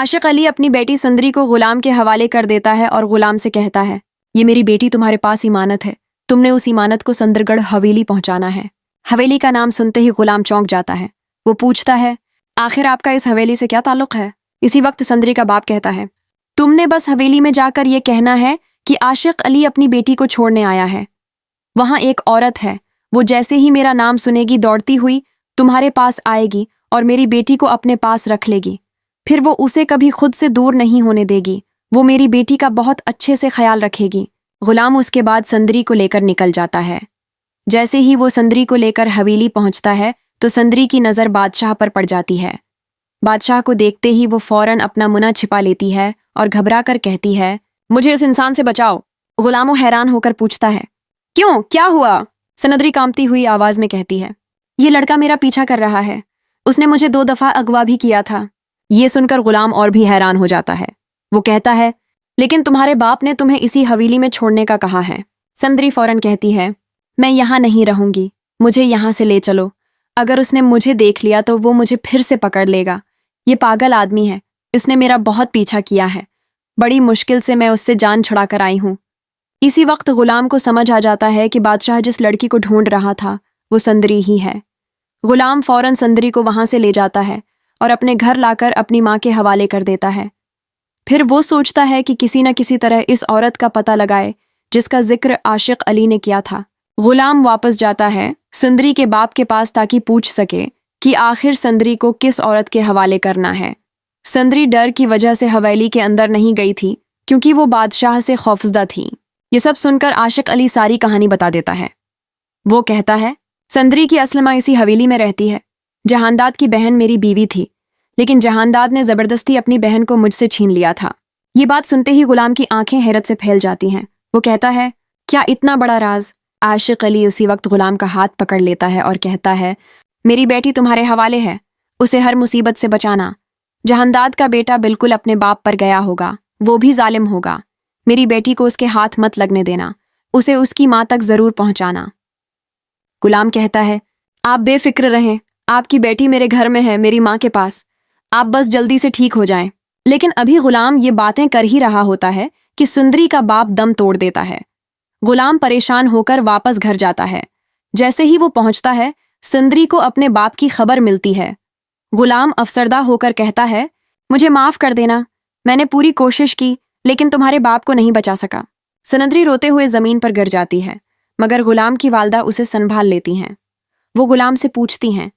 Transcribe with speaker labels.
Speaker 1: आशिक अली अपनी बेटी सुंदरी को गुलाम के हवाले कर देता है और गुलाम से कहता है, ये मेरी बेटी तुम्हारे पास इमानत है, तुमने उस इमानत को संदरगढ़ हवेली पहुंचाना है। हवेली का नाम सुनते ही गुलाम चौंक जाता है। वो पूछता है, आखिर आपका इस हवेली से क्या ताल्लुक है? इसी वक्त सुंदरी का बाप कहता है, तुमने बस हवेली में जाकर ये कहना है कि आशिक अली अपनी बेटी को छोड़ने आया है। वहां एक औरत है, वो जैसे ही मेरा नाम सुनेगी दौड़ती हुई तुम्हारे पास आएगी और मेरी बेटी को अपने पास रख लेगी। फिर वो उसे कभी खुद से दूर नहीं होने देगी। वो मेरी बेटी का बहुत अच्छे से ख्याल रखेगी। गुलाम उसके बाद सुंदरी को लेकर निकल जाता है। जैसे ही वो सुंदरी को लेकर हवेली पहुंचता है तो सुंदरी की नज़र बादशाह पर पड़ जाती है। बादशाह को देखते ही वो फौरन अपना मुना छिपा लेती है और घबरा कर कहती है, मुझे इस इंसान से बचाओ। गुलामो हैरान होकर पूछता है, क्यों, क्या हुआ? सुंदरी कांपती हुई आवाज में कहती है, ये लड़का मेरा पीछा कर रहा है, उसने मुझे 2 दफा अगवा भी किया था। ये सुनकर गुलाम और भी हैरान हो जाता है। वो कहता है, लेकिन तुम्हारे बाप ने तुम्हें इसी हवेली में छोड़ने का कहा है। सुंदरी फौरन कहती है, मैं यहाँ नहीं रहूंगी, मुझे यहाँ से ले चलो। अगर उसने मुझे देख लिया तो वो मुझे फिर से पकड़ लेगा। ये पागल आदमी है, उसने मेरा बहुत पीछा किया है। बड़ी मुश्किल से मैं उससे जान छुड़ा कर आई हूँ। इसी वक्त गुलाम को समझ आ जाता है कि बादशाह जिस लड़की को ढूंढ रहा था वो सुंदरी ही है। गुलाम फौरन सुंदरी को वहां से ले जाता है और अपने घर लाकर अपनी माँ के हवाले कर देता है। फिर वो सोचता है कि किसी न किसी तरह इस औरत का पता लगाए जिसका जिक्र आशिक अली ने किया था। गुलाम वापस जाता है सुंदरी के बाप के पास ताकि पूछ सके कि आखिर सुंदरी को किस औरत के हवाले करना है। सुंदरी डर की वजह से हवेली के अंदर नहीं गई थी क्योंकि वो बादशाह से खौफजदा थी। ये सब सुनकर आशिक अली सारी कहानी बता देता है। वो कहता है, सुंदरी की असल माँ इसी हवेली में रहती है। जहानदाद की बहन मेरी बीवी थी, लेकिन जहानदाद ने जबरदस्ती अपनी बहन को मुझसे छीन लिया था। ये बात सुनते ही गुलाम की आंखें हैरत से फैल जाती हैं। वो कहता है, क्या इतना बड़ा राज? आशिक अली उसी वक्त गुलाम का हाथ पकड़ लेता है और कहता है, मेरी बेटी तुम्हारे हवाले है, उसे हर मुसीबत से बचाना। जहानदाद का बेटा बिल्कुल अपने बाप पर गया होगा, वो भी जालिम होगा। मेरी बेटी को उसके हाथ मत लगने देना, उसे उसकी माँ तक जरूर पहुंचाना। गुलाम कहता है, आप बेफिक्र रहें, आपकी बेटी मेरे घर में है, मेरी माँ के पास। आप बस जल्दी से ठीक हो जाएं। लेकिन अभी गुलाम ये बातें कर ही रहा होता है कि सुंदरी का बाप दम तोड़ देता है। गुलाम परेशान होकर वापस घर जाता है। जैसे ही वो पहुंचता है, सुंदरी को अपने बाप की खबर मिलती है। गुलाम अफसरदा होकर कहता है, मुझे माफ कर देना, मैंने पूरी कोशिश की लेकिन तुम्हारे बाप को नहीं बचा सका। सुंदरी रोते हुए जमीन पर गिर जाती है, मगर गुलाम की वालदा उसे संभाल लेती हैं। वो गुलाम से पूछती हैं,